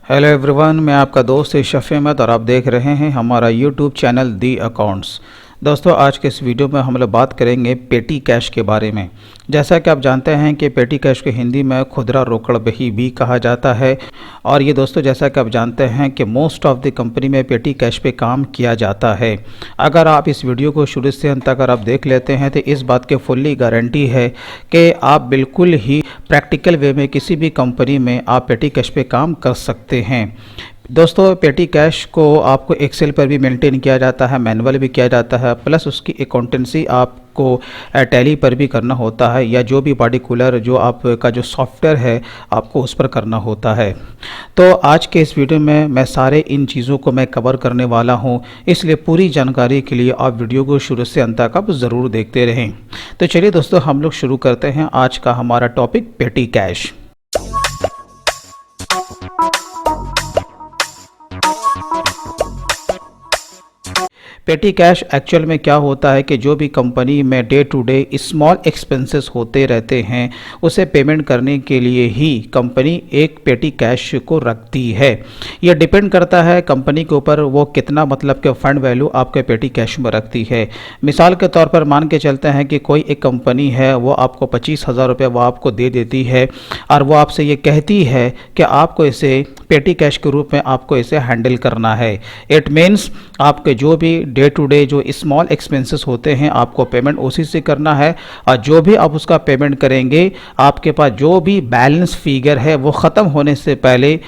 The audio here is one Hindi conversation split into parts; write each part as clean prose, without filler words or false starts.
हेलो एवरीवन, मैं आपका दोस्त शफ़ी अहमद और आप देख रहे हैं हमारा यूट्यूब चैनल दी अकाउंट्स। दोस्तों, आज के इस वीडियो में हम लोग बात करेंगे पेटी कैश के बारे में। जैसा कि आप जानते हैं कि पेटी कैश को हिंदी में खुदरा रोकड़ बही भी कहा जाता है। और ये दोस्तों, जैसा कि आप जानते हैं कि मोस्ट ऑफ द कंपनी में पेटी कैश पे काम किया जाता है। अगर आप इस वीडियो को शुरू से अंत तक आप देख लेते हैं तो इस बात की फुल्ली गारंटी है कि आप बिल्कुल ही प्रैक्टिकल वे में किसी भी कंपनी में आप पेटी कैश पे काम कर सकते हैं। दोस्तों, पेटी कैश को आपको एक्सेल पर भी मेंटेन किया जाता है, मैनुअल भी किया जाता है, प्लस उसकी अकाउंटेंसी आपको टैली पर भी करना होता है, या जो भी पार्टिकुलर जो आपका जो सॉफ्टवेयर है आपको उस पर करना होता है। तो आज के इस वीडियो में मैं सारे इन चीज़ों को मैं कवर करने वाला हूं, इसलिए पूरी जानकारी के लिए आप वीडियो को शुरू से अंत तक आप ज़रूर देखते रहें। तो चलिए दोस्तों, हम लोग शुरू करते हैं आज का हमारा टॉपिक पेटी कैश। पेटी कैश एक्चुअल में क्या होता है कि जो भी कंपनी में day to day small expenses होते रहते हैं उसे पेमेंट करने के लिए ही कंपनी एक पेटी कैश को रखती है। यह डिपेंड करता है कंपनी के ऊपर वो कितना मतलब कि फंड वैल्यू आपके पेटी कैश में रखती है। मिसाल के तौर पर मान के चलते हैं कि कोई एक कंपनी है, वो आपको 25,000 रुपये वो आपको दे देती है और वो आपसे ये कहती है कि आपको इसे पेटी कैश के रूप में आपको इसे हैंडल करना है। इट मीन्स आपके जो भी डे टू डे जो स्मॉल एक्सपेंसेस होते हैं आपको पेमेंट उसी से करना है, और जो भी आप उसका पेमेंट करेंगे आपके पास जो भी बैलेंस फिगर है वो ख़त्म होने से पहले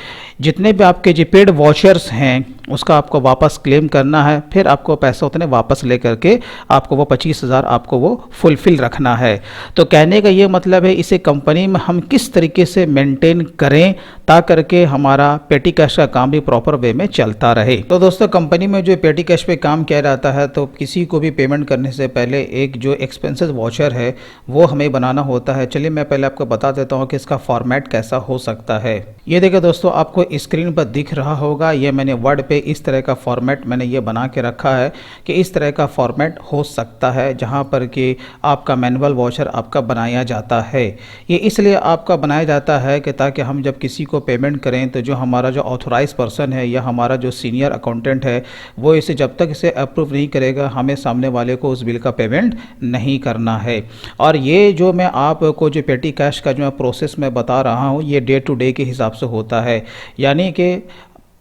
जितने भी आपके जो पेड वॉचर्स हैं उसका आपको वापस क्लेम करना है। फिर आपको पैसा उतने वापस लेकर के आपको वो 25,000 आपको वो फुलफिल रखना है। तो कहने का ये मतलब है इसे कंपनी में हम किस तरीके से मेंटेन करें ताकि करके हमारा पेटी कैश का काम भी प्रॉपर वे में चलता रहे। तो दोस्तों, कंपनी में जो पेटी कैश पे काम किया जाता है तो किसी को भी पेमेंट करने से पहले एक जो एक्सपेंसेस वॉचर है वो हमें बनाना होता है। चलिए मैं पहले आपको बता देता हूँ कि इसका फॉर्मेट कैसा हो सकता है। ये देखिए दोस्तों, आपको स्क्रीन पर दिख रहा होगा, ये मैंने वर्ड पे इस तरह का फॉर्मेट मैंने ये बना के रखा है कि इस तरह का फॉर्मेट हो सकता है जहाँ पर कि आपका मैनुअल वॉचर आपका बनाया जाता है। ये इसलिए आपका बनाया जाता है कि ताकि हम जब किसी को पेमेंट करें तो जो हमारा जो ऑथोराइज पर्सन है या हमारा जो सीनियर अकाउंटेंट है वो इसे जब तक इसे अप्रूव नहीं करेगा हमें सामने वाले को उस बिल का पेमेंट नहीं करना है। और ये जो मैं आपको जो पेटी कैश का जो मैं प्रोसेस में बता रहा हूँ ये डे टू डे के हिसाब से होता है, यानी कि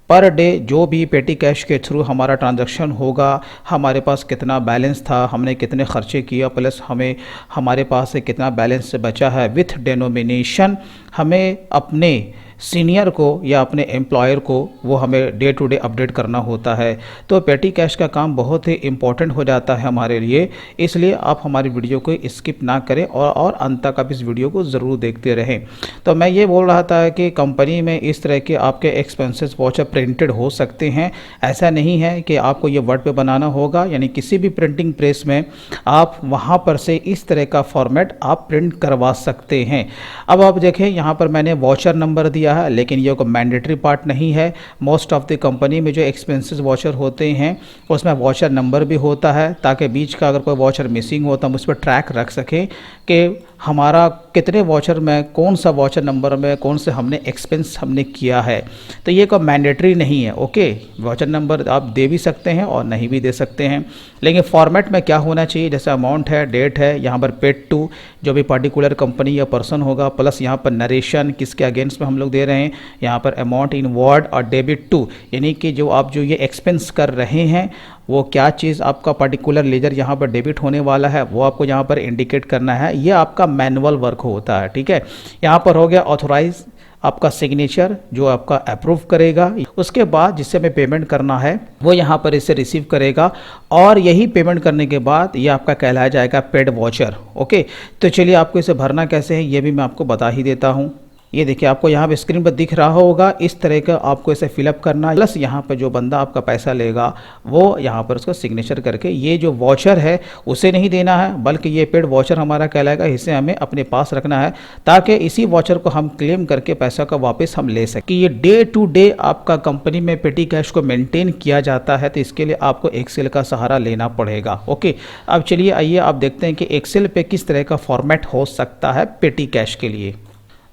पर डे जो भी पेटी कैश के थ्रू हमारा ट्रांजैक्शन होगा, हमारे पास कितना बैलेंस था, हमने कितने खर्चे किया, प्लस हमें हमारे पास से कितना बैलेंस बचा है, विथ डेनोमिनेशन हमें अपने सीनियर को या अपने एम्प्लॉयर को वो हमें डे टू डे अपडेट करना होता है। तो पेटी कैश का काम बहुत ही इम्पॉर्टेंट हो जाता है हमारे लिए, इसलिए आप हमारी वीडियो को स्किप ना करें और अंत तक आप इस वीडियो को ज़रूर देखते रहें। तो मैं ये बोल रहा था कि कंपनी में इस तरह के आपके एक्सपेंसेस वॉचर प्रिंटेड हो सकते हैं। ऐसा नहीं है कि आपको ये वर्ड पे बनाना होगा, यानी किसी भी प्रिंटिंग प्रेस में आप वहाँ पर से इस तरह का फॉर्मेट आप प्रिंट करवा सकते हैं। अब आप देखें, यहाँ पर मैंने वॉचर नंबर दिया है, लेकिन ये कोई मैंडेटरी पार्ट नहीं है। मोस्ट ऑफ द कंपनी में जो एक्सपेंसेस वॉचर होते हैं उसमें वॉचर नंबर भी होता है, ताकि बीच का अगर कोई वॉचर मिसिंग हो तो हम उस पर ट्रैक रख सकें कि हमारा कितने वॉचर में कौन सा वॉचर नंबर में कौन से हमने एक्सपेंस हमने किया है। तो ये कोई मैंडेटरी नहीं है। ओके, वॉचर नंबर आप दे भी सकते हैं और नहीं भी दे सकते हैं, लेकिन फॉर्मेट में क्या होना चाहिए, जैसे अमाउंट है, डेट है, यहाँ पर पेड टू जो भी पार्टिकुलर कंपनी या पर्सन होगा, प्लस यहाँ पर नरेशन किसके अगेंस्ट में हम लोग दे रहे हैं, यहाँ पर अमाउंट इन वर्ड और डेबिट टू, यानी कि जो आप जो ये एक्सपेंस कर रहे हैं वो क्या चीज़ आपका पर्टिकुलर लेजर यहाँ पर डेबिट होने वाला है वो आपको यहाँ पर इंडिकेट करना है। ये आपका मैनुअल वर्क होता है, ठीक है। यहाँ पर हो गया ऑथोराइज आपका सिग्नेचर जो आपका अप्रूव करेगा, उसके बाद जिससे हमें पेमेंट करना है वो यहाँ पर इसे रिसीव करेगा, और यही पेमेंट करने के बाद ये आपका कहलाया जाएगा पेड वॉचर। ओके, तो चलिए आपको इसे भरना कैसे है ये भी मैं आपको बता ही देता हूँ। ये देखिए, आपको यहाँ पे स्क्रीन पर दिख रहा होगा, इस तरह का आपको इसे फिलअप करना है, प्लस यहाँ पर जो बंदा आपका पैसा लेगा वो यहाँ पर उसका सिग्नेचर करके ये जो वॉचर है उसे नहीं देना है, बल्कि ये पेड वॉचर हमारा कहलाएगा, इसे हमें अपने पास रखना है ताकि इसी वॉचर को हम क्लेम करके पैसा का वापस हम ले सकें। ये डे टू डे आपका कंपनी में पेटी कैश को मेंटेन किया जाता है, तो इसके लिए आपको एक्सेल का सहारा लेना पड़ेगा। ओके, अब चलिए आइए आप देखते हैं कि एक्सेल पे किस तरह का फॉर्मेट हो सकता है पेटी कैश के लिए।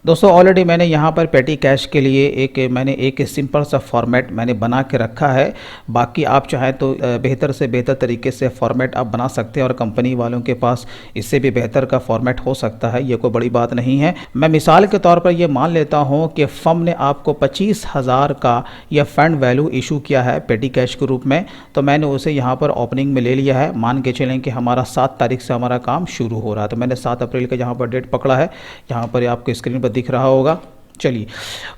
दोस्तों ऑलरेडी मैंने यहाँ पर पेटी कैश के लिए एक सिंपल सा फॉर्मेट मैंने बना के रखा है। बाकी आप चाहें तो बेहतर से बेहतर तरीके से फॉर्मेट आप बना सकते हैं और कंपनी वालों के पास इससे भी बेहतर का फॉर्मेट हो सकता है, ये कोई बड़ी बात नहीं है। मैं मिसाल के तौर पर ये मान लेता हूँ कि फर्म ने आपको 25,000 का यह फंड वैल्यू इशू किया है पेटी कैश के रूप में, तो मैंने उसे यहाँ पर ओपनिंग में ले लिया है। मान के चलें कि हमारा 7 तारीख से हमारा काम शुरू हो रहा है, तो मैंने 7 अप्रैल का यहाँ पर डेट पकड़ा है, यहाँ पर आपको स्क्रीन पर दिख रहा होगा। चलिए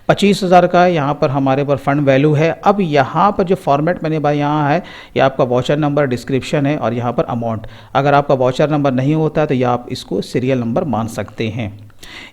25,000 का यहाँ पर हमारे पर फंड वैल्यू है। अब यहाँ पर जो फॉर्मेट मैंने भाई यहाँ है, ये आपका वाउचर नंबर डिस्क्रिप्शन है और यहाँ पर अमाउंट। अगर आपका वाउचर नंबर नहीं होता है तो या आप इसको सीरियल नंबर मान सकते हैं।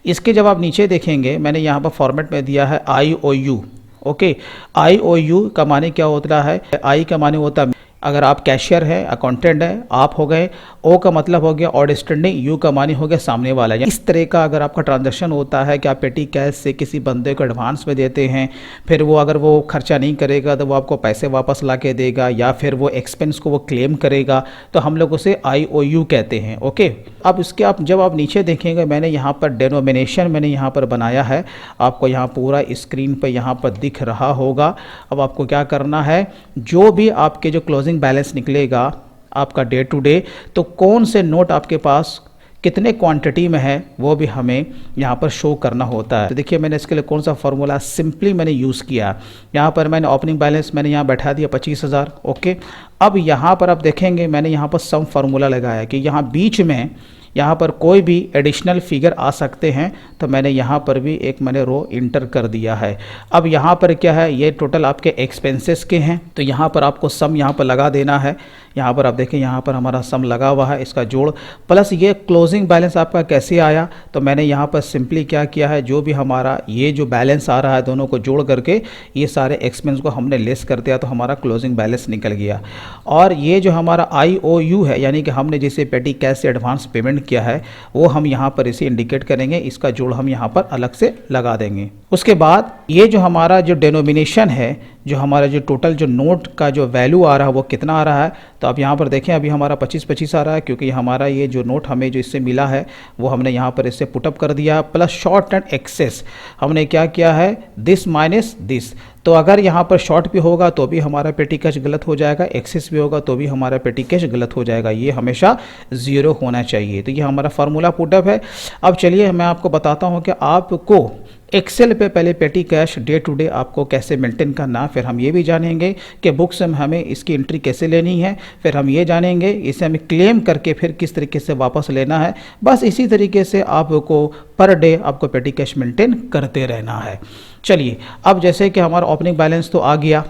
इसके जब आप नीचे देखेंगे मैंने यहाँ पर फॉर्मेट में दिया है IOU। ओके, IOU का माने क्या होता है? आई का माने होता है अगर आप कैशियर हैं, अकाउंटेंट हैं, आप हो गए। ओ का मतलब हो गया आउटस्टैंडिंग, यू का मानी हो गया सामने वाला। इस तरह का अगर आपका ट्रांजैक्शन होता है कि आप पेटी कैश से किसी बंदे को एडवांस में देते हैं, फिर वो अगर वो खर्चा नहीं करेगा तो वो आपको पैसे वापस ला के देगा, या फिर वो एक्सपेंस को वो क्लेम करेगा, तो हम लोग उसे IOU कहते हैं। ओके, अब इसके जब आप नीचे देखेंगे मैंने यहाँ पर डेनोमिनेशन मैंने यहाँ पर बनाया है, आपको यहाँ पूरा स्क्रीन पर यहाँ पर दिख रहा होगा। अब आपको क्या करना है, जो भी आपके जो क्लोजिंग बैलेंस निकलेगा आपका डे टू डे, तो कौन से नोट आपके पास कितने क्वांटिटी में है वो भी हमें यहाँ पर शो करना होता है। तो देखिए मैंने इसके लिए कौन सा फार्मूला सिंपली मैंने यूज़ किया। यहाँ पर मैंने ओपनिंग बैलेंस मैंने यहाँ बैठा दिया 25,000। ओके, अब यहाँ पर आप देखेंगे मैंने यहाँ पर सम फार्मूला लगाया कि यहाँ बीच में यहाँ पर कोई भी एडिशनल फिगर आ सकते हैं, तो मैंने यहाँ पर भी एक मैंने रो इंटर कर दिया है। अब यहाँ पर क्या है, ये टोटल आपके एक्सपेंसेस के हैं, तो यहाँ पर आपको सम यहाँ पर लगा देना है। यहाँ पर आप देखें यहाँ पर हमारा सम लगा हुआ है, इसका जोड़ प्लस ये क्लोजिंग बैलेंस आपका कैसे आया, तो मैंने यहाँ पर सिंपली क्या किया है, जो भी हमारा ये जो बैलेंस आ रहा है दोनों को जोड़ करके ये सारे एक्सपेंस को हमने लेस कर दिया, तो हमारा क्लोजिंग बैलेंस निकल गया। और ये जो हमारा IOU है, यानी कि हमने जिसे पेटी कैश से एडवांस पेमेंट किया है, वो हम यहाँ पर इसे इंडिकेट करेंगे, इसका जोड़ हम यहाँ पर अलग से लगा देंगे। उसके बाद ये जो हमारा जो डेनोमिनेशन है, जो हमारा जो टोटल जो नोट का जो वैल्यू आ रहा है वो कितना आ रहा है, तो आप यहाँ पर देखें अभी हमारा 25 आ रहा है, क्योंकि हमारा ये जो नोट हमें जो इससे मिला है वो हमने यहाँ पर इससे पुटअप कर दिया। प्लस शॉर्ट एंड एक्सेस हमने क्या किया है, दिस माइनस दिस। तो अगर यहाँ पर शॉर्ट भी होगा तो भी हमारा पेटी कैश गलत हो जाएगा, एक्सेस भी होगा तो भी हमारा पेटी कैश गलत हो जाएगा, ये हमेशा 0 होना चाहिए। तो ये हमारा फार्मूला पुटअप है। अब चलिए मैं आपको बताता हूँ कि आपको एक्सेल पे पहले पेटी कैश डे टू डे आपको कैसे मेंटेन करना, फिर हम ये भी जानेंगे कि बुक्स में हमें इसकी एंट्री कैसे लेनी है, फिर हम ये जानेंगे इसे हमें क्लेम करके फिर किस तरीके से वापस लेना है। बस इसी तरीके से आपको पर डे आपको पेटी कैश मेंटेन करते रहना है। चलिए अब जैसे कि हमारा ओपनिंग बैलेंस तो आ गया।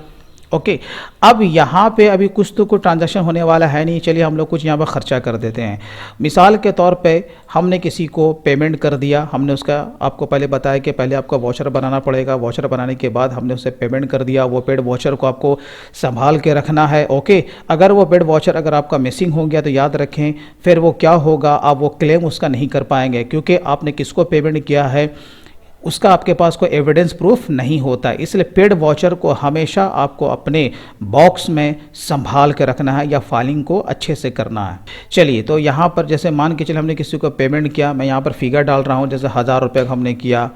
ओके, अब यहाँ पे अभी कुछ तो कोई ट्रांजैक्शन होने वाला है नहीं, चलिए हम लोग कुछ यहाँ पर ख़र्चा कर देते हैं। मिसाल के तौर पे हमने किसी को पेमेंट कर दिया, हमने उसका आपको पहले बताया कि पहले आपको वाउचर बनाना पड़ेगा, वाउचर बनाने के बाद हमने उसे पेमेंट कर दिया। वो पेड वाउचर को आपको संभाल के रखना है। ओके, अगर वो पेड वाउचर अगर आपका मिसिंग हो गया तो याद रखें फिर वो क्या होगा, आप वो क्लेम उसका नहीं कर पाएंगे, क्योंकि आपने किसको पेमेंट किया है उसका आपके पास कोई एविडेंस प्रूफ नहीं होता। इसलिए पेड वाउचर को हमेशा आपको अपने बॉक्स में संभाल के रखना है या फाइलिंग को अच्छे से करना है। चलिए तो यहाँ पर जैसे मान के चलिए हमने किसी को पेमेंट किया, मैं यहाँ पर फिगर डाल रहा हूँ, जैसे 1000 रुपये का हमने किया,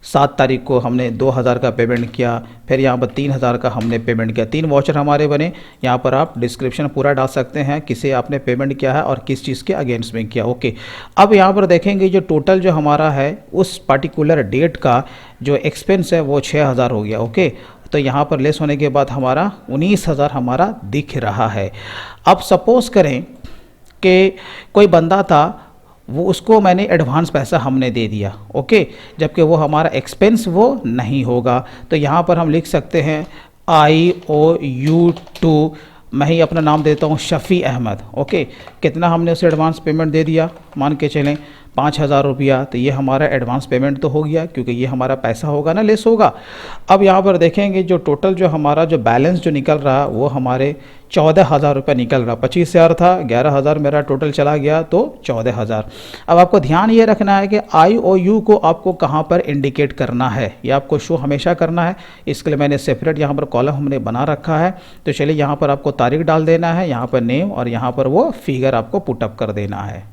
7 तारीख को हमने 2000 का पेमेंट किया, फिर यहाँ पर 3000 का हमने पेमेंट किया। 3 वाउचर हमारे बने। यहाँ पर आप डिस्क्रिप्शन पूरा डाल सकते हैं किसे आपने पेमेंट किया है और किस चीज़ के अगेंस्ट में किया। ओके, अब यहाँ पर देखेंगे जो टोटल जो हमारा है उस पर्टिकुलर डेट का जो एक्सपेंस है वो 6000 हो गया। ओके, तो यहाँ पर लेस होने के बाद हमारा 19,000 हमारा दिख रहा है। अब सपोज़ करें कि कोई बंदा था, वो उसको मैंने एडवांस पैसा हमने दे दिया। ओके, जबकि वो हमारा एक्सपेंस वो नहीं होगा, तो यहाँ पर हम लिख सकते हैं IOU टू, मैं ही अपना नाम देता हूँ शफ़ी अहमद। ओके, कितना हमने उसे एडवांस पेमेंट दे दिया, मान के चलें 5,000 रुपया, तो ये हमारा एडवांस पेमेंट तो हो गया, क्योंकि ये हमारा पैसा होगा ना, लेस होगा। अब यहाँ पर देखेंगे जो टोटल जो हमारा जो बैलेंस जो निकल रहा वो हमारे 14,000 रुपये निकल रहा। 25,000 था, 11,000 मेरा टोटल चला गया, तो 14,000। अब आपको ध्यान ये रखना है कि IOU को आपको कहाँ पर इंडिकेट करना है, ये आपको शो हमेशा करना है। इसके लिए मैंने सेपरेट यहाँ पर कॉलम हमने बना रखा है। तो चलिए यहाँ पर आपको तारीख डाल देना है, यहाँ पर नेम, और यहाँ पर वो फिगर आपको पुटअप कर देना है।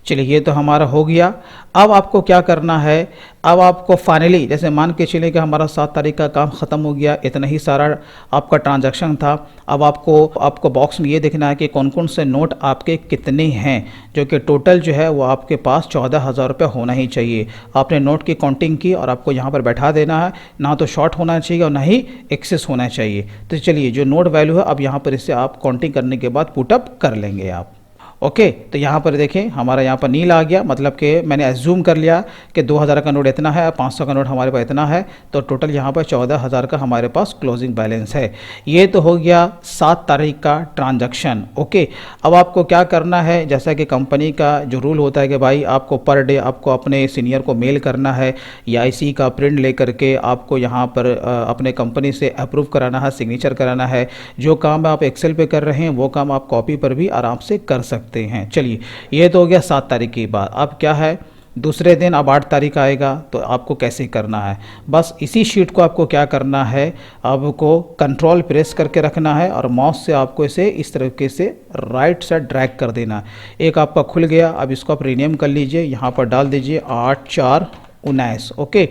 चलिए ये तो हमारा हो गया। अब आपको क्या करना है, अब आपको फाइनली जैसे मान के चलिए कि हमारा 7 तारीख का काम ख़त्म हो गया, इतना ही सारा आपका ट्रांजैक्शन था। अब आपको बॉक्स में ये देखना है कि कौन कौन से नोट आपके कितने हैं, जो कि टोटल जो है वो आपके पास 14,000 रुपये होना ही चाहिए। आपने नोट की काउंटिंग की और आपको यहाँ पर बैठा देना है, ना तो शॉर्ट होना चाहिए और ना ही एक्सेस होना चाहिए। तो चलिए जो नोट वैल्यू है अब यहाँ पर इससे आप काउंटिंग करने के बाद पुटअप कर लेंगे आप। ओके तो यहाँ पर देखें हमारा यहाँ पर नील आ गया, मतलब कि मैंने एज्यूम कर लिया कि 2000 का नोट इतना है, 500 का नोट हमारे पास इतना है, तो टोटल यहाँ पर 14,000 का हमारे पास क्लोजिंग बैलेंस है। ये तो हो गया 7 तारीख का ट्रांजैक्शन। ओके अब आपको क्या करना है, जैसा कि कंपनी का जो रूल होता है कि भाई आपको पर डे आपको अपने सीनियर को मेल करना है या इसी का प्रिंट ले करके आपको यहाँ पर अपने कंपनी से अप्रूव कराना है, सिग्नेचर कराना है। जो काम आप एक्सेल पे कर रहे हैं वो काम आप कॉपी पर भी आराम से कर सकते हैं। चलिए ये तो हो गया 7 तारीख की बात। अब क्या है, दूसरे दिन अब 8 तारीख आएगा, तो आपको कैसे करना है, बस इसी शीट को आपको क्या करना है, आपको कंट्रोल प्रेस करके रखना है और माउस से आपको इसे इस तरीके से राइट साइड ड्रैग कर देना है। एक आपका खुल गया, अब इसको आप रीनेम कर लीजिए, यहाँ पर डाल दीजिए 8/4/19। ओके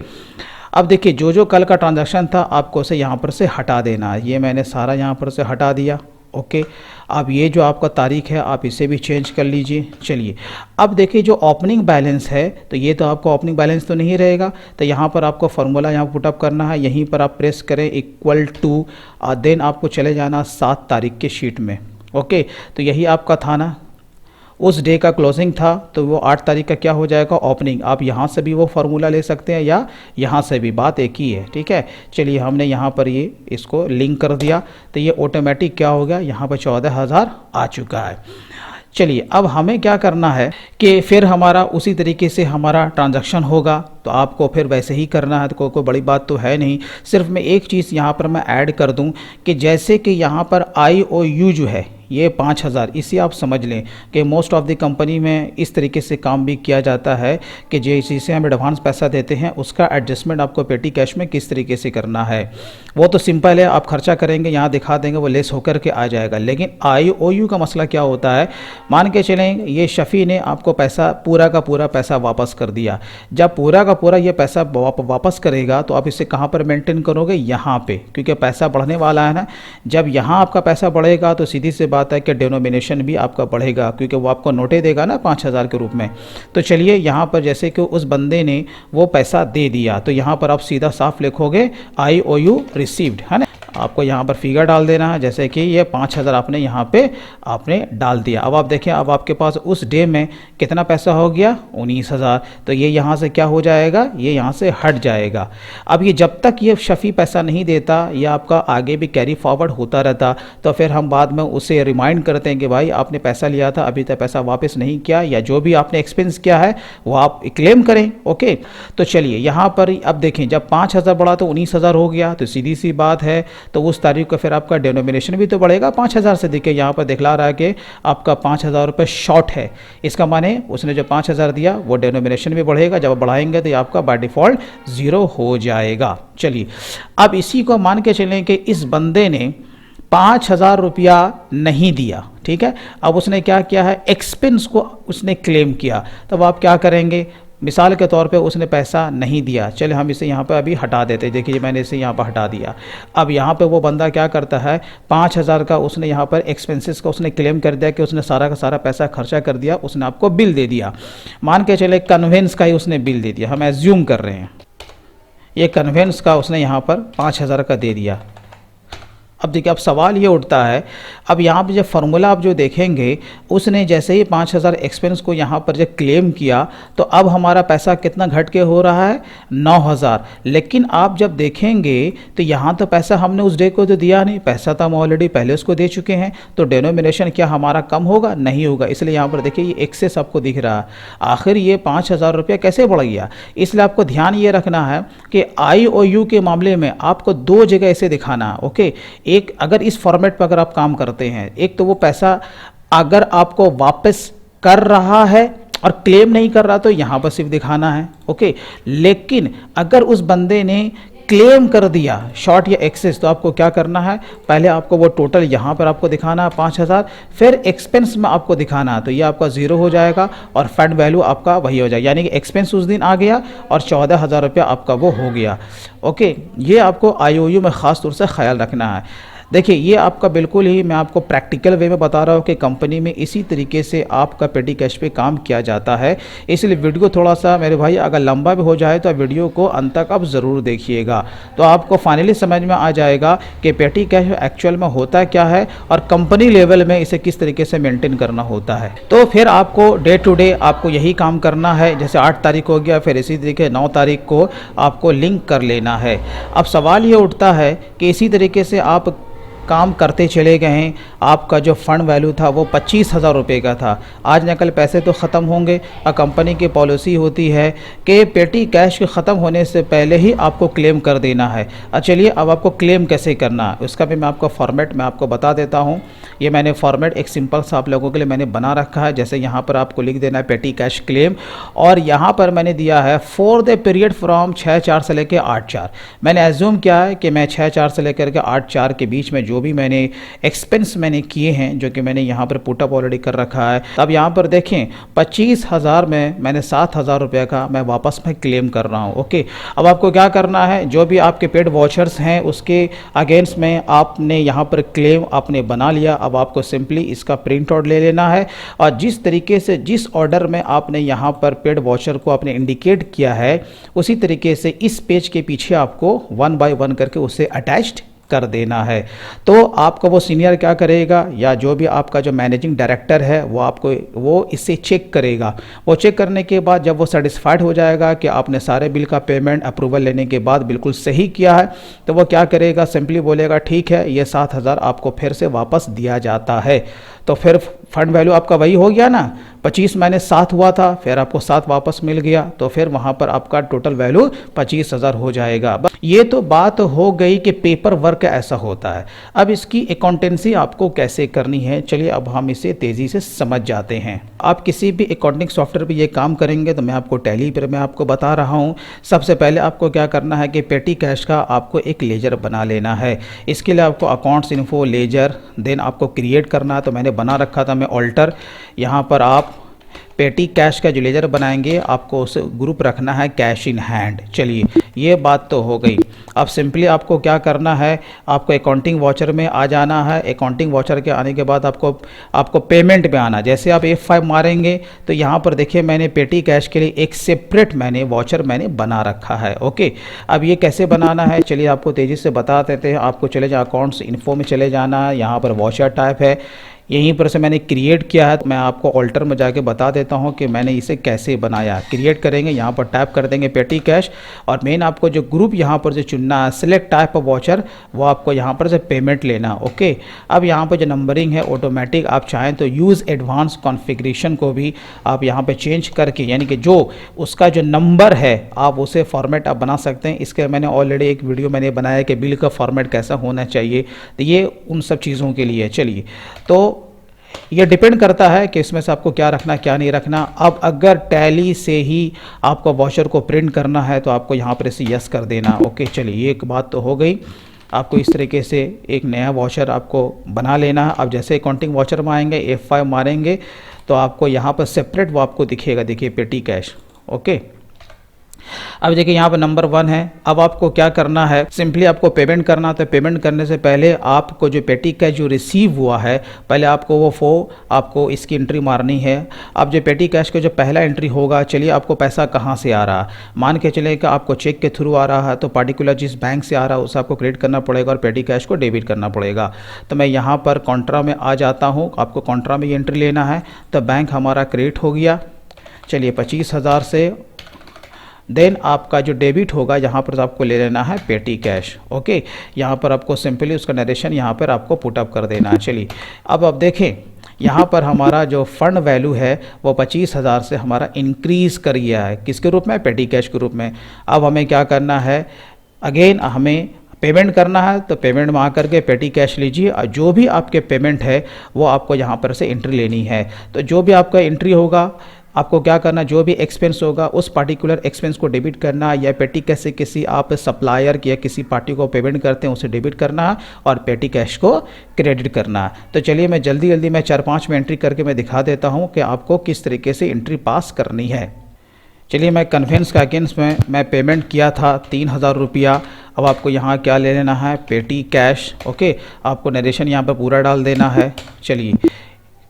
अब देखिए जो जो कल का ट्रांजैक्शन था आपको उसे यहाँ पर से हटा देना है। ये मैंने सारा यहाँ पर से हटा दिया। ओके अब ये जो आपका तारीख है आप इसे भी चेंज कर लीजिए। चलिए अब देखिए जो ओपनिंग बैलेंस है, तो ये तो आपका ओपनिंग बैलेंस तो नहीं रहेगा, तो यहाँ पर आपको फार्मूला यहाँ पुटअप करना है, यहीं पर आप प्रेस करें इक्वल टू, देन आपको चले जाना 7 तारीख के शीट में। ओके तो यही आपका था ना, उस डे का क्लोजिंग था, तो वो 8 तारीख का क्या हो जाएगा ओपनिंग। आप यहाँ से भी वो फार्मूला ले सकते हैं या यहाँ से भी, बात एक ही है। ठीक है चलिए हमने यहाँ पर ये इसको लिंक कर दिया, तो ये ऑटोमेटिक क्या हो गया, यहाँ पर 14,000 आ चुका है। चलिए अब हमें क्या करना है कि फिर हमारा उसी तरीके से हमारा ट्रांजैक्शन होगा, तो आपको फिर वैसे ही करना है, तो कोई बड़ी बात तो है नहीं। सिर्फ मैं एक चीज़ यहाँ पर मैं ऐड कर दूँ कि जैसे कि यहाँ पर IOU जो है ये 5,000, इसे आप समझ लें कि मोस्ट ऑफ द कंपनी में इस तरीके से काम भी किया जाता है कि जिसे हम एडवांस पैसा देते हैं उसका एडजस्टमेंट आपको पेटी कैश में किस तरीके से करना है। वो तो सिंपल है, आप खर्चा करेंगे यहाँ दिखा देंगे वो लेस होकर के आ जाएगा। लेकिन IOU का मसला क्या होता है, मान के चलें ये शफ़ी ने आपको पैसा पूरा का पूरा पैसा वापस कर दिया, जब पूरा का पूरा ये पैसा वापस करेगा तो आप इसे कहाँ पर मेंटेन करोगे, यहाँ पे, क्योंकि पैसा बढ़ने वाला है ना। जब यहाँ आपका पैसा बढ़ेगा तो सीधी सी बात है कि डिनोमिनेशन भी आपका बढ़ेगा, क्योंकि वो आपको नोटे देगा ना 5,000 के रूप में। तो चलिए यहाँ पर जैसे कि उस बंदे ने वो पैसा दे दिया, तो यहाँ पर आप सीधा साफ लिखोगे IOU रिसीव्ड, है ना। आपको यहाँ पर फिगर डाल देना है, जैसे कि ये 5,000 आपने यहाँ पे आपने डाल दिया। अब आप देखें अब आपके पास उस डे में कितना पैसा हो गया, 19,000। तो ये यहाँ से क्या हो जाएगा, ये यहाँ से हट जाएगा। अब ये जब तक ये शफ़ी पैसा नहीं देता, ये आपका आगे भी कैरी फॉरवर्ड होता रहता, तो फिर हम बाद में उसे रिमाइंड करते हैं कि भाई आपने पैसा लिया था, अभी तक पैसा वापस नहीं किया, या जो भी आपने एक्सपेंस किया है वो आप क्लेम करें। ओके तो चलिए यहाँ पर अब देखें जब 5,000 बढ़ा तो 19,000 हो गया, तो सीधी सी बात है, तो उस तारीख को फिर आपका डिनोमिनेशन भी तो बढ़ेगा 5,000 से। देखिए यहाँ पर दिखला रहा है कि आपका 5,000 रुपये शॉर्ट है, इसका माने उसने जो 5,000 दिया वो डिनोमिनेशन भी बढ़ेगा, जब बढ़ाएंगे तो ये आपका बाय डिफ़ॉल्ट 0 हो जाएगा। चलिए अब इसी को मान के चलें कि इस बंदे ने 5,000 रुपया नहीं दिया, ठीक है। अब उसने क्या किया है, एक्सपेंस को उसने क्लेम किया, तब आप क्या करेंगे, मिसाल के तौर पे उसने पैसा नहीं दिया, चले हम इसे यहाँ पे अभी हटा देते हैं। देखिए मैंने इसे यहाँ पर हटा दिया। अब यहाँ पे वो बंदा क्या करता है, 5,000 का उसने यहाँ पर एक्सपेंसेस का उसने क्लेम कर दिया कि उसने सारा का सारा पैसा खर्चा कर दिया, उसने आपको बिल दे दिया। मान के चले कन्वेंस का ही उसने बिल दे दिया, हम एज्यूम कर रहे हैं ये कन्वेंस का उसने यहाँ पर 5,000 का दे दिया। अब देखिए अब सवाल ये उठता है, अब यहाँ पे जब फार्मूला आप जो देखेंगे उसने जैसे ही 5,000 एक्सपेंस को यहाँ पर जब क्लेम किया तो अब हमारा पैसा कितना घट के हो रहा है, 9,000। लेकिन आप जब देखेंगे तो यहाँ तो पैसा हमने उस डे को तो दिया नहीं, पैसा तो हम ऑलरेडी पहले उसको दे चुके हैं, तो डिनोमिनेशन क्या हमारा कम होगा, नहीं होगा। इसलिए यहाँ पर देखिए ये एक्सेस आपको दिख रहा है। आखिर ये 5,000 रुपया कैसे बढ़ गया, इसलिए आपको ध्यान ये रखना है कि IOU के मामले में आपको 2 जगह ऐसे दिखाना है। ओके एक अगर इस फॉर्मेट पर अगर आप काम करते हैं, एक तो वो पैसा अगर आपको वापस कर रहा है और क्लेम नहीं कर रहा तो यहाँ पर सिर्फ दिखाना है। ओके लेकिन अगर उस बंदे ने क्लेम कर दिया शॉर्ट या एक्सेस, तो आपको क्या करना है, पहले आपको वो टोटल यहाँ पर आपको दिखाना है 5000, फिर एक्सपेंस में आपको दिखाना है, तो ये आपका ज़ीरो हो जाएगा और फंड वैल्यू आपका वही हो जाएगा, यानी कि एक्सपेंस उस दिन आ गया और 14,000 रुपया आपका वो हो गया। ओके, ये आपको IOU में ख़ास तौर से ख्याल रखना है। देखिए ये आपका बिल्कुल ही मैं आपको प्रैक्टिकल वे में बता रहा हूँ कि कंपनी में इसी तरीके से आपका पेटी कैश पे काम किया जाता है। इसलिए वीडियो थोड़ा सा मेरे भाई अगर लंबा भी हो जाए तो वीडियो को अंत तक आप ज़रूर देखिएगा, तो आपको फाइनली समझ में आ जाएगा कि पेटी कैश एक्चुअल में होता क्या है और कंपनी लेवल में इसे किस तरीके से मेंटेन करना होता है। तो फिर आपको डे टू डे आपको यही काम करना है। जैसे 8 तारीख हो गया, फिर इसी तरीके 9 तारीख को आपको लिंक कर लेना है। अब सवाल ये उठता है कि इसी तरीके से आप काम करते चले गए हैं, आपका जो फ़ंड वैल्यू था वो 25,000 रुपये का था, आज न कल पैसे तो ख़त्म होंगे और कंपनी की पॉलिसी होती है कि पेटी कैश के ख़त्म होने से पहले ही आपको क्लेम कर देना है। चलिए अब आपको क्लेम कैसे करना है उसका भी मैं आपको फॉर्मेट मैं आपको बता देता हूँ। ये मैंने फॉर्मेट एक सिंपल सा आप लोगों के लिए मैंने बना रखा है। जैसे यहाँ पर आपको लिख देना है पेटी कैश क्लेम, और यहाँ पर मैंने दिया है फॉर द पीरियड फ्रॉम 6/4 से लेकर 8/4। मैंने एज्यूम किया है कि मैं 6/4 से लेकर के 8/4 के बीच में जो भी मैंने एक्सपेंस मैंने किए हैं, जो कि मैंने यहाँ पर पुटअप ऑलरेडी कर रखा है। अब यहाँ पर देखें 25,000 में मैंने 7,000 रुपये का मैं वापस में क्लेम कर रहा हूँ। ओके, अब आपको क्या करना है, जो भी आपके पेड वॉचर्स हैं उसके अगेंस्ट में आपने यहाँ पर क्लेम आपने बना लिया। अब आपको सिंपली इसका प्रिंट आउट ले लेना है और जिस तरीके से जिस ऑर्डर में आपने यहाँ पर पेड वॉचर को आपने इंडिकेट किया है उसी तरीके से इस पेज के पीछे आपको 1 बाय 1 करके उसे अटैच्ड कर देना है। तो आपका वो सीनियर क्या करेगा, या जो भी आपका जो मैनेजिंग डायरेक्टर है वो इसे चेक करेगा। वो चेक करने के बाद जब वो सेटिस्फाइड हो जाएगा कि आपने सारे बिल का पेमेंट अप्रूवल लेने के बाद बिल्कुल सही किया है, तो वो क्या करेगा, सिंपली बोलेगा ठीक है ये 7,000 आपको फिर से वापस दिया जाता है। तो फिर फंड वैल्यू आपका वही हो गया ना, 25 माइनस 7 हुआ था, फिर आपको 7 वापस मिल गया, तो फिर वहाँ पर आपका टोटल वैल्यू 25,000 हो जाएगा। ये तो बात हो गई कि पेपर वर्क ऐसा होता है। अब इसकी अकाउंटेंसी आपको कैसे करनी है, चलिए अब हम इसे तेज़ी से समझ जाते हैं। आप किसी भी अकाउंटिंग सॉफ्टवेयर पर ये काम करेंगे तो मैं आपको टैली पर मैं आपको बता रहा हूँ। सबसे पहले आपको क्या करना है कि पेटी कैश का आपको एक लेजर बना लेना है। इसके लिए आपको अकाउंट्स इन्फो लेजर देन आपको क्रिएट करना है, तो मैंने बना रखा था मैं ऑल्टर। यहाँ पर आप पेटी कैश का जो लेजर बनाएंगे आपको उसे ग्रुप रखना है कैश इन हैंड। चलिए ये बात तो हो गई। अब सिंपली आपको क्या करना है, आपको अकाउंटिंग वाचर में आ जाना है। अकाउंटिंग वाचर के आने के बाद आपको पेमेंट में आना। जैसे आप F5 मारेंगे तो यहाँ पर देखिए मैंने पेटी कैश के लिए एक सेपरेट वाचर मैंने बना रखा है। ओके, अब ये कैसे बनाना है चलिए आपको तेज़ी से बता देते हैं। आपको चले जाए अकाउंट्स इन्फो में चले जाना है, यहाँ पर वाचर टाइप है, यहीं पर से मैंने क्रिएट किया है। तो मैं आपको ऑल्टर में जाके बता देता हूं कि मैंने इसे कैसे बनाया। क्रिएट करेंगे, यहाँ पर टैप कर देंगे पेटी कैश, और मेन आपको जो ग्रुप यहाँ पर से चुनना है सिलेक्ट टाइप ऑफ वॉचर, वो आपको यहाँ पर से पेमेंट लेना। ओके, अब यहाँ पर जो नंबरिंग है ऑटोमेटिक, आप चाहें तो यूज़ एडवांस कॉन्फ़िगरेशन को भी आप यहाँ पर चेंज करके, यानी कि जो उसका जो नंबर है आप उसे फॉर्मेट आप बना सकते हैं। इसके मैंने ऑलरेडी एक वीडियो मैंने बनाया कि बिल का फॉर्मेट कैसा होना चाहिए, तो ये उन सब चीज़ों के लिए। चलिए, तो ये डिपेंड करता है कि इसमें से आपको क्या रखना क्या नहीं रखना। अब अगर टैली से ही आपको वॉचर को प्रिंट करना है तो आपको यहाँ पर इसे यस कर देना। ओके, चलिए एक बात तो हो गई। आपको इस तरीके से एक नया वॉचर आपको बना लेना है। अब जैसे अकाउंटिंग वॉचर में आएंगे F5 मारेंगे तो आपको यहाँ पर सेपरेट वो आपको दिखेगा, देखिए पेटी कैश। ओके, अब देखिए यहाँ पर नंबर 1 है। अब आपको क्या करना है, सिंपली आपको पेमेंट करना। तो पेमेंट करने से पहले आपको जो पेटी कैश जो रिसीव हुआ है पहले आपको आपको इसकी एंट्री मारनी है। अब जो पेटी कैश का जो पहला एंट्री होगा, चलिए आपको पैसा कहाँ से आ रहा, मान के चले कि आपको चेक के थ्रू आ रहा है, तो पार्टिकुलर जिस बैंक से आ रहा है उसे आपको क्रेडिट करना पड़ेगा और पेटी कैश को डेबिट करना पड़ेगा। तो मैं यहाँ पर कॉन्ट्रा में आ जाता हूँ, आपको कॉन्ट्रा में ये एंट्री लेना है। तो बैंक हमारा क्रेडिट हो गया, चलिए 25,000 से। देन आपका जो डेबिट होगा यहाँ पर आपको ले लेना है पेटी कैश। ओके, यहाँ पर आपको सिंपली उसका नरेशन यहाँ पर आपको पुटअप कर देना है। चलिए अब देखें यहाँ पर हमारा जो फंड वैल्यू है वो 25,000 से हमारा इंक्रीज़ कर गया है। किसके रूप में, पेटी कैश के रूप में। अब हमें क्या करना है, अगेन हमें पेमेंट करना है। तो पेमेंट में आकर के पेटी कैश लीजिए और जो भी आपके पेमेंट है वो आपको यहाँ पर से एंट्री लेनी है। तो जो भी आपका एंट्री होगा आपको क्या करना, जो भी एक्सपेंस होगा उस पार्टिकुलर एक्सपेंस को डेबिट करना, या पेटी कैश से किसी आप सप्लायर या किसी पार्टी को पेमेंट करते हैं उसे डेबिट करना और पेटी कैश को क्रेडिट करना। तो चलिए मैं जल्दी मैं 4-5 में एंट्री करके मैं दिखा देता हूँ कि आपको किस तरीके से एंट्री पास करनी है। चलिए मैं कन्वेंस का अगेंस्ट में मैं पेमेंट किया था 3000 रुपया। अब आपको यहाँ क्या ले लेना है, पेटी कैश। ओके, आपको नरेशन यहाँ पर पूरा डाल देना है। चलिए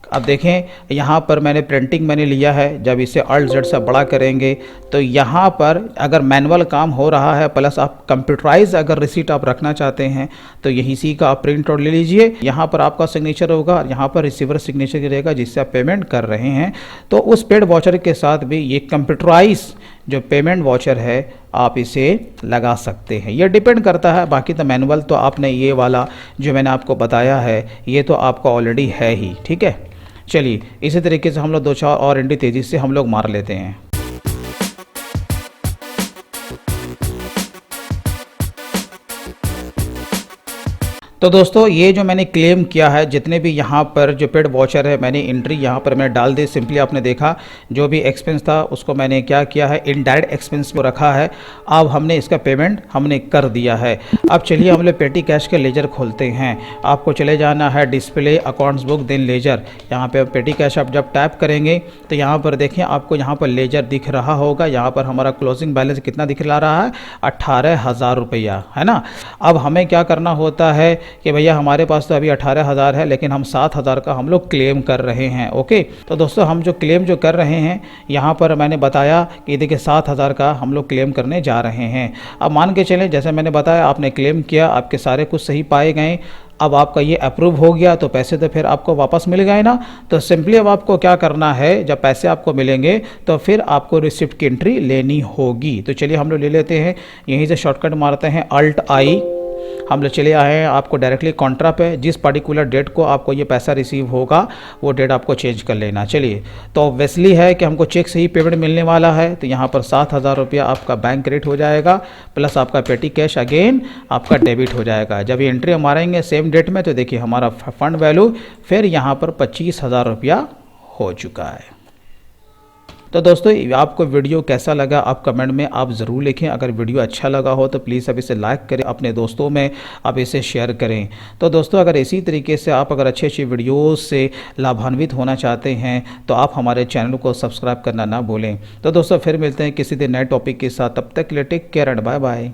अब देखें यहाँ पर मैंने प्रिंटिंग मैंने लिया है। जब इसे Alt Z से बड़ा करेंगे तो यहाँ पर अगर मैनुअल काम हो रहा है प्लस आप कंप्यूटराइज अगर रिसीट आप रखना चाहते हैं तो यही सी का आप प्रिंट आउट ले लीजिए। यहाँ पर आपका सिग्नेचर होगा और यहाँ पर रिसीवर सिग्नेचर रहेगा जिससे आप पेमेंट कर रहे हैं। तो उस पेड वॉचर के साथ भी ये कंप्यूटराइज जो पेमेंट वॉचर है आप इसे लगा सकते हैं। ये डिपेंड करता है, बाकी तो मैनुअल तो आपने ये वाला जो मैंने आपको बताया है ये तो आपका ऑलरेडी है ही। ठीक है, चलिए इसी तरीके से हम लोग 2-4 और एंट्री तेज़ी से हम लोग मार लेते हैं। तो दोस्तों ये जो मैंने क्लेम किया है जितने भी यहाँ पर जो पेड वॉचर है मैंने एंट्री यहाँ पर मैं डाल दी। सिंपली आपने देखा जो भी एक्सपेंस था उसको मैंने क्या किया है, इनडायरेक्ट एक्सपेंस को रखा है। अब हमने इसका पेमेंट हमने कर दिया है। अब चलिए हम लोग पेटी कैश के लेजर खोलते हैं। आपको चले जाना है display accounts book then ledger. यहाँ पर पेटी कैश आप जब टैप करेंगे तो यहाँ पर देखें आपको यहाँ पर लेजर दिख रहा होगा। यहाँ पर हमारा क्लोजिंग बैलेंस कितना दिख रहा है, 18,000 रुपया, है ना। अब हमें क्या करना होता है कि भैया हमारे पास तो अभी 18,000 है लेकिन हम 7,000 का हम लोग क्लेम कर रहे हैं। ओके, तो दोस्तों हम जो क्लेम जो कर रहे हैं यहाँ पर मैंने बताया कि देखिए 7,000 का हम लोग क्लेम करने जा रहे हैं। अब मान के चलें जैसे मैंने बताया आपने क्लेम किया, आपके सारे कुछ सही पाए गए, अब आपका ये अप्रूव हो गया तो पैसे तो फिर आपको वापस मिल गए ना। तो सिंपली अब आपको क्या करना है, जब पैसे आपको मिलेंगे तो फिर आपको रिसिप्ट की एंट्री लेनी होगी। तो चलिए हम लोग ले लेते हैं, यहीं से शॉर्टकट मारते हैं Alt I। हम लोग चले आए हैं आपको डायरेक्टली कॉन्ट्रा पे। जिस पर्टिकुलर डेट को आपको ये पैसा रिसीव होगा वो डेट आपको चेंज कर लेना। चलिए तो ऑब्वियसली है कि हमको चेक से ही पेमेंट मिलने वाला है तो यहाँ पर 7,000 रुपया आपका बैंक क्रेडिट हो जाएगा प्लस आपका पेटी कैश अगेन आपका डेबिट हो जाएगा। जब ये एंट्री हम मारेंगे सेम डेट में तो देखिए हमारा फंड वैल्यू फिर यहाँ पर 25,000 रुपया हो चुका है। तो दोस्तों आपको वीडियो कैसा लगा आप कमेंट में आप ज़रूर लिखें। अगर वीडियो अच्छा लगा हो तो प्लीज़ अब इसे लाइक करें, अपने दोस्तों में आप इसे शेयर करें। तो दोस्तों अगर इसी तरीके से आप अगर अच्छी वीडियोस से लाभान्वित होना चाहते हैं तो आप हमारे चैनल को सब्सक्राइब करना ना भूलें। तो दोस्तों फिर मिलते हैं किसी दिन नए टॉपिक के साथ, तब तक के लिए take care and bye bye.